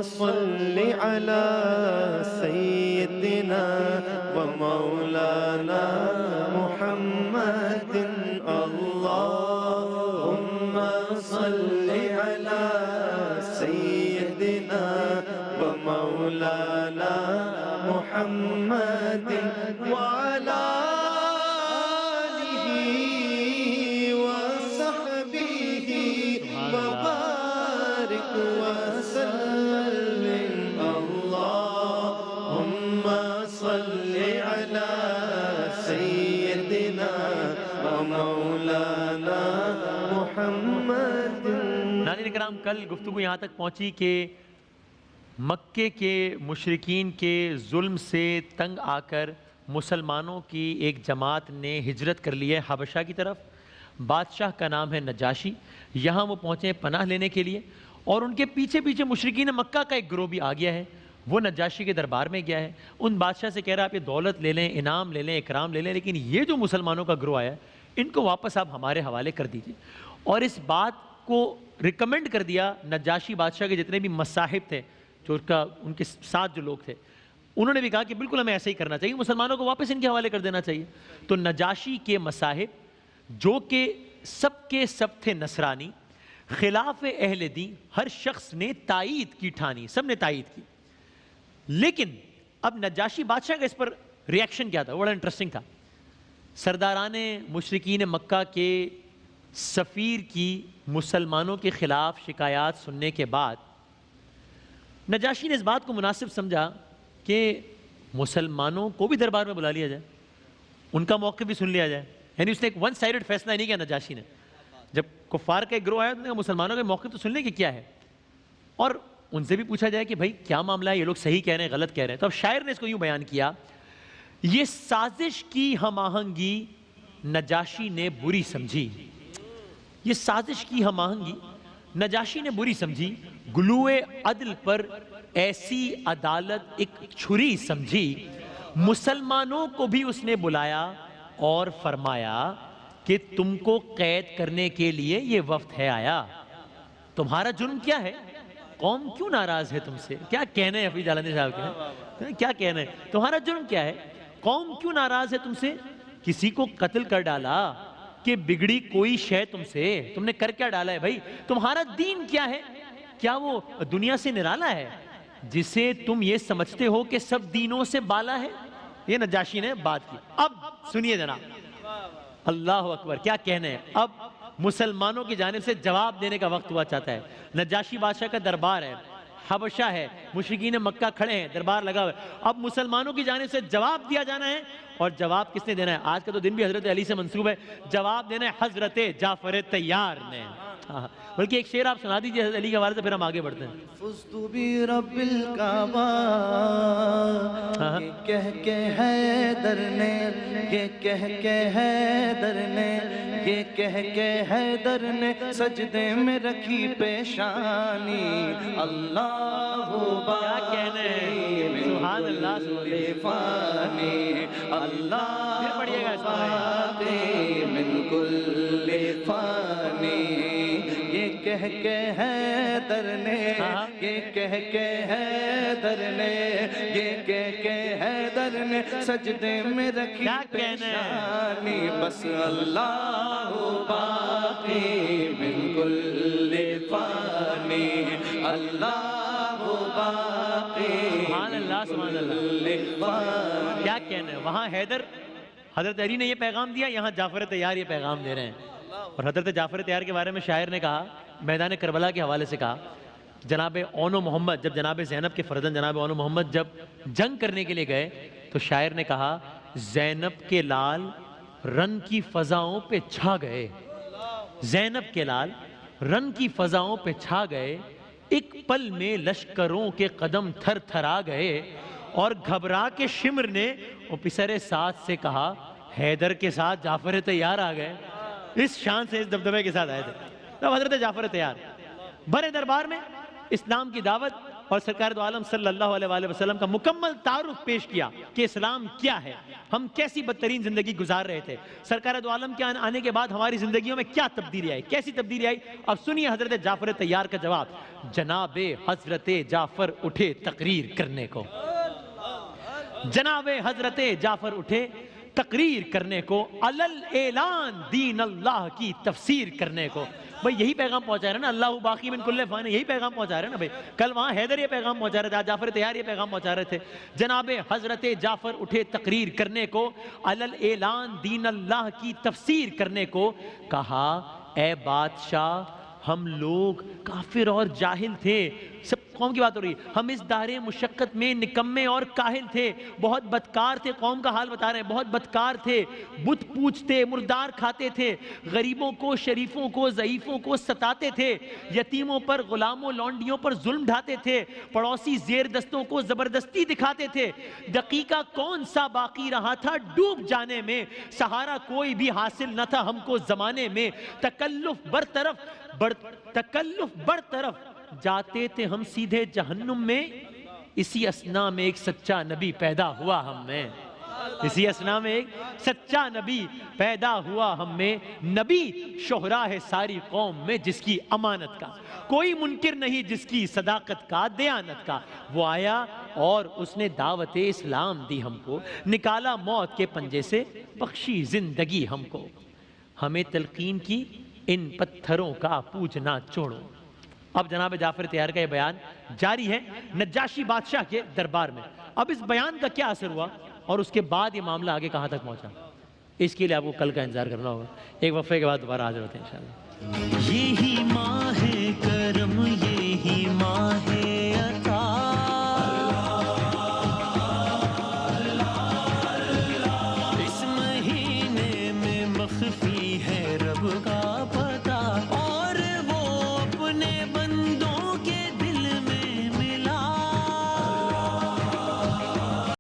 صل على سيدنا ومولانا محمد اللهم صل على سيدنا ومولانا محمد وعلى آله وصحبه وبارك وسلم اللهم صل على سيدنا ومولانا محمد۔ ناظرین کرام، کل گفتگو یہاں تک پہنچی کہ مکے کے مشرکین کے ظلم سے تنگ آ کر مسلمانوں کی ایک جماعت نے ہجرت کر لی ہے حبشہ کی طرف۔ بادشاہ کا نام ہے نجاشی۔ یہاں وہ پہنچے پناہ لینے کے لیے، اور ان کے پیچھے پیچھے مشرکین مکہ کا ایک گروہ بھی آ گیا ہے۔ وہ نجاشی کے دربار میں گیا ہے، ان بادشاہ سے کہہ رہا آپ یہ دولت لے لیں، انعام لے لیں، اکرام لے لیں، لیکن یہ جو مسلمانوں کا گروہ آیا ہے ان کو واپس آپ ہمارے حوالے کر دیجئے۔ اور اس بات کو ریکمنڈ کر دیا نجاشی بادشاہ کے جتنے بھی مصاحب تھے، جو ان کے ساتھ جو لوگ تھے، انہوں نے بھی کہا کہ بالکل ہمیں ایسا ہی کرنا چاہیے، مسلمانوں کو واپس ان کے حوالے کر دینا چاہیے۔ تو نجاشی کے مصاحب جو کہ سب کے سب تھے نصرانی، خلاف اہل دین، ہر شخص نے تائید کی ٹھانی، سب نے تائید کی۔ لیکن اب نجاشی بادشاہ کا اس پر ریاکشن کیا تھا، بڑا انٹرسٹنگ تھا۔ سرداران مشرکین مکہ کے سفیر کی مسلمانوں کے خلاف شکایات سننے کے بعد نجاشی نے اس بات کو مناسب سمجھا کہ مسلمانوں کو بھی دربار میں بلا لیا جائے، ان کا موقف بھی سن لیا جائے۔ یعنی اس نے ایک ون سائیڈڈ فیصلہ نہیں کیا نجاشی نے، جب کفار کا ایک گروہ آیا تو مسلمانوں کے موقف تو سن لیں کہ کیا ہے، اور ان سے بھی پوچھا جائے کہ بھائی کیا معاملہ ہے، یہ لوگ صحیح کہہ رہے ہیں غلط کہہ رہے ہیں۔ تو اب شاعر نے اس کو یوں بیان کیا، یہ سازش کی ہم آہنگی نجاشی نے بری سمجھی، یہ سازش کی ہم آہنگی نجاشی نے بری سمجھی، گلوئے عدل پر ایسی عدالت ایک چھری سمجھی، مسلمانوں کو بھی اس نے بلایا اور فرمایا کہ تم کو قید کرنے کے لیے یہ وفد ہے آیا، تمہارا جرم کیا ہے، قوم کیوں ناراض ہے تم سے، کیا کہنے ہیں حفیظ جالندی صاحب کے، کیا کہنے ہیں، تمہارا جرم کیا ہے، قوم کیوں ناراض ہے تم سے، کسی کو قتل کر ڈالا کہ بگڑی کوئی شے تم سے، تم نے کر کیا ڈالا ہے بھائی، تمہارا دین کیا ہے، کیا وہ دنیا سے نرالا ہے جسے تم یہ سمجھتے ہو کہ سب دینوں سے بالا ہے۔ یہ نجاشی نے بات کی۔ اب سنیے جناب، اللہ اکبر، کیا کہنے ہیں۔ اب مسلمانوں کی جانب سے جواب دینے کا وقت ہوا چاہتا ہے۔ نجاشی بادشاہ کا دربار ہے، حبشہ ہے، مشرکین مکہ کھڑے ہیں، دربار لگا ہوا ہے، اب مسلمانوں کی جانب سے جواب دیا جانا ہے، اور جواب کس نے دینا ہے؟ آج کا تو دن بھی حضرت علی سے منسوب ہے، جواب دینا ہے حضرت جعفر طیار نے۔ بلکہ ایک شعر آپ سنا دیجئے حضرت علی کے حوالے سے، پھر ہم آگے بڑھتے ہیں۔ فزت برب الکعبہ، یہ کہہ کے حیدر نے، یہ کہہ کے حیدر نے، یہ کہہ کے حیدر نے سجدے میں رکھی پیشانی، اللہ کیا کہنے ہیں، سبحان اللہ، فانی، اللہ پھر پڑھئے گا باقی من کل فانی، یہ کہہ کے حیدر نے، یہ کہہ کے حیدر نے، یہ کہہ کے حیدر نے سجدے میں رکھی پیشانی، بس اللہ باقی من کل فانی، اللہ باقی سبحان اللہ، سبحان اللہ، کیا کہنا ہے۔ وہاں حیدر، حضرت علی نے یہ پیغام دیا، یہاں جعفر طیار یہ پیغام دے رہے ہیں۔ اور حضرت جعفر طیار کے بارے میں شاعر نے کہا، میدان کربلا کے حوالے سے کہا، جناب اون و محمد، جب جناب زینب کے فرزند جناب اون و محمد جب جنگ کرنے کے لیے گئے تو شاعر نے کہا، زینب کے لال رن کی فضاؤں پہ چھا گئے، زینب کے لال رن کی فضاؤں پہ چھا گئے، ایک پل میں لشکروں کے قدم تھر تھرا گئے، اور گھبرا کے شمر نے وہ پسر ساتھ سے کہا، حیدر کے ساتھ جعفر طیار آ گئے۔ اس شان سے، اس دبدبے کے ساتھ آئے تھے۔ تب حضرت جعفر طیار بھرے دربار میں اسلام کی دعوت اور سرکار دو عالم صلی اللہ علیہ وآلہ وسلم کا مکمل تعارف پیش کیا کہ اسلام کیا ہے، ہم کیسی بدترین زندگی گزار رہے تھے، سرکار دو عالم کے آنے کے بعد ہماری زندگیوں میں کیا تبدیلی آئی، کیسی تبدیلی آئی۔ اب سنیے حضرت جعفر طیار کا جواب۔ جناب حضرت جعفر اٹھے تقریر کرنے کو، جناب حضرت جعفر اٹھے تقریر کرنے کو، علل اعلان دین اللہ کی تفسیر کرنے کو۔ بھئی یہی پیغام پہنچا رہے ہیں نا، اللہ باقی من کل فان، یہی پیغام پہنچا رہے ہیں نا بھئی۔ کل وہاں حیدر یہ پیغام پہنچا رہے تھے، آج جعفر طیار یہ پیغام پہنچا رہے تھے۔ جناب حضرت جعفر اٹھے تقریر کرنے کو، علل اعلان دین اللہ کی تفسیر کرنے کو۔ کہا اے بادشاہ، ہم لوگ کافر اور جاہل تھے، سب قوم کی بات ہو رہی ہے، ہم اس دار مشقت میں نکمے اور کاہل تھے، بہت بدکار تھے، قوم کا حال بتا رہے ہیں، بہت بدکار تھے، بت پوجتے، مردار کھاتے تھے، غریبوں کو، شریفوں کو، ضعیفوں کو ستاتے تھے، یتیموں پر، غلاموں، لونڈیوں پر ظلم ڈھاتے تھے، پڑوسی زیر دستوں کو زبردستی دکھاتے تھے۔ دقیقہ کون سا باقی رہا تھا ڈوب جانے میں، سہارا کوئی بھی حاصل نہ تھا ہم کو زمانے میں، تکلف برطرف جاتے تھے ہم سیدھے جہنم میں، اسی اسنا میں ایک سچا نبی پیدا ہوا ہم میں، اسی اسنا میں ایک سچا نبی پیدا ہوا ہم میں، نبی شہرا ہے ساری قوم میں جس کی امانت کا، کوئی منکر نہیں جس کی صداقت کا، دیانت کا۔ وہ آیا اور اس نے دعوت اسلام دی ہم کو، نکالا موت کے پنجے سے، بخشی زندگی ہم کو، ہمیں تلقین کی ان پتھروں کا پوجنا چھوڑو۔ اب جناب جعفر طیار کا یہ بیان جاری ہے نجاشی بادشاہ کے دربار میں۔ اب اس بیان کا کیا اثر ہوا اور اس کے بعد یہ معاملہ آگے کہاں تک پہنچا، اس کے لیے آپ کو کل کا انتظار کرنا ہوگا۔ ایک وقفے کے بعد دوبارہ حاضر ہوتے ہیں انشاءاللہ۔ یہی ماہ ہے